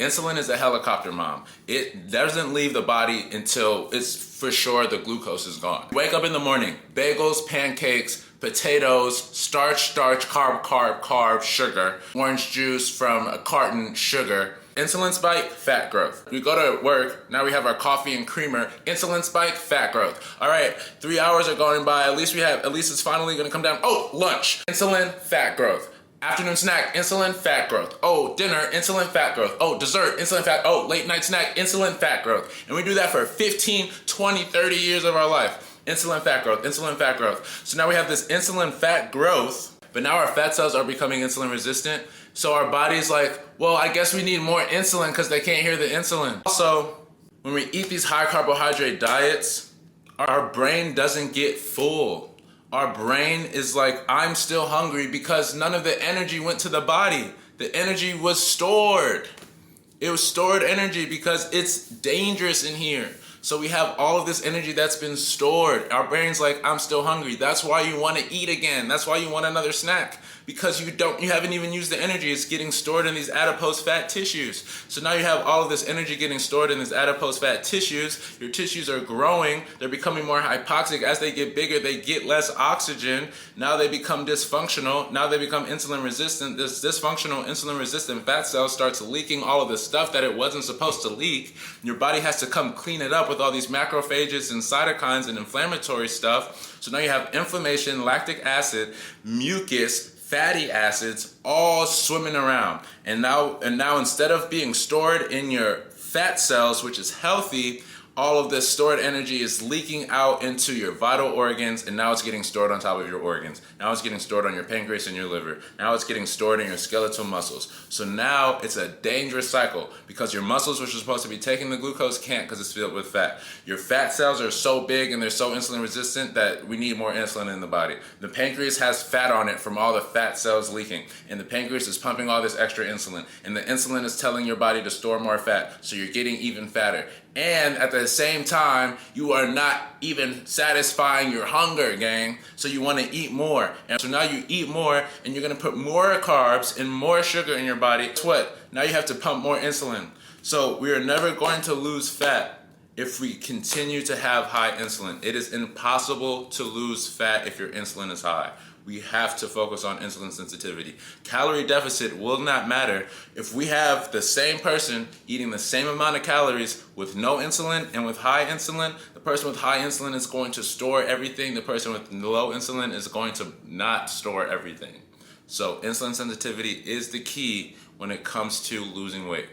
Insulin is a helicopter mom. It doesn't leave the body until it's for sure the glucose is gone. Wake up in the morning, bagels, pancakes, potatoes, starch, carb, sugar, orange juice from a carton, sugar. Insulin spike, fat growth. We go to work, now we have our coffee and creamer, insulin spike, fat growth. All right, 3 hours are going by, at least it's finally gonna come down. Oh, lunch, insulin, fat growth. Afternoon snack, insulin, fat growth. Oh, dinner, insulin, fat growth. Oh, dessert, insulin, fat. Oh, late night snack, insulin, fat growth. And we do that for 15, 20, 30 years of our life. Insulin, fat growth, insulin, fat growth. So now we have this insulin, fat growth, but now our fat cells are becoming insulin resistant. So our body's like, well, I guess we need more insulin because they can't hear the insulin. Also, when we eat these high carbohydrate diets, our brain doesn't get full. Our brain is like, I'm still hungry because none of the energy went to the body. The energy was stored. It was stored energy because it's dangerous in here. So we have all of this energy that's been stored. Our brain's like, I'm still hungry. That's why you want to eat again. That's why you want another snack. Because you haven't even used the energy. It's getting stored in these adipose fat tissues. So now you have all of this energy getting stored in these adipose fat tissues. Your tissues are growing. They're becoming more hypoxic. As they get bigger, they get less oxygen. Now they become dysfunctional. Now they become insulin resistant. This dysfunctional insulin resistant fat cell starts leaking all of the stuff that it wasn't supposed to leak. Your body has to come clean it up with all these macrophages and cytokines and inflammatory stuff. So now you have inflammation, lactic acid, mucus, fatty acids all swimming around. And now instead of being stored in your fat cells, which is healthy, all of this stored energy is leaking out into your vital organs, and now it's getting stored on top of your organs. Now it's getting stored on your pancreas and your liver. Now it's getting stored in your skeletal muscles. So now it's a dangerous cycle because your muscles, which are supposed to be taking the glucose, can't because it's filled with fat. Your fat cells are so big and they're so insulin resistant that we need more insulin in the body. The pancreas has fat on it from all the fat cells leaking, and the pancreas is pumping all this extra insulin, and the insulin is telling your body to store more fat, so you're getting even fatter. And at the same time, you are not even satisfying your hunger, gang. So you want to eat more. And so now you eat more, and you're going to put more carbs and more sugar in your body. Guess what? Now you have to pump more insulin. So we are never going to lose fat if we continue to have high insulin. It is impossible to lose fat if your insulin is high. We have to focus on insulin sensitivity. Calorie deficit will not matter if we have the same person eating the same amount of calories with no insulin and with high insulin. The person with high insulin is going to store everything. The person with low insulin is going to not store everything. So insulin sensitivity is the key when it comes to losing weight.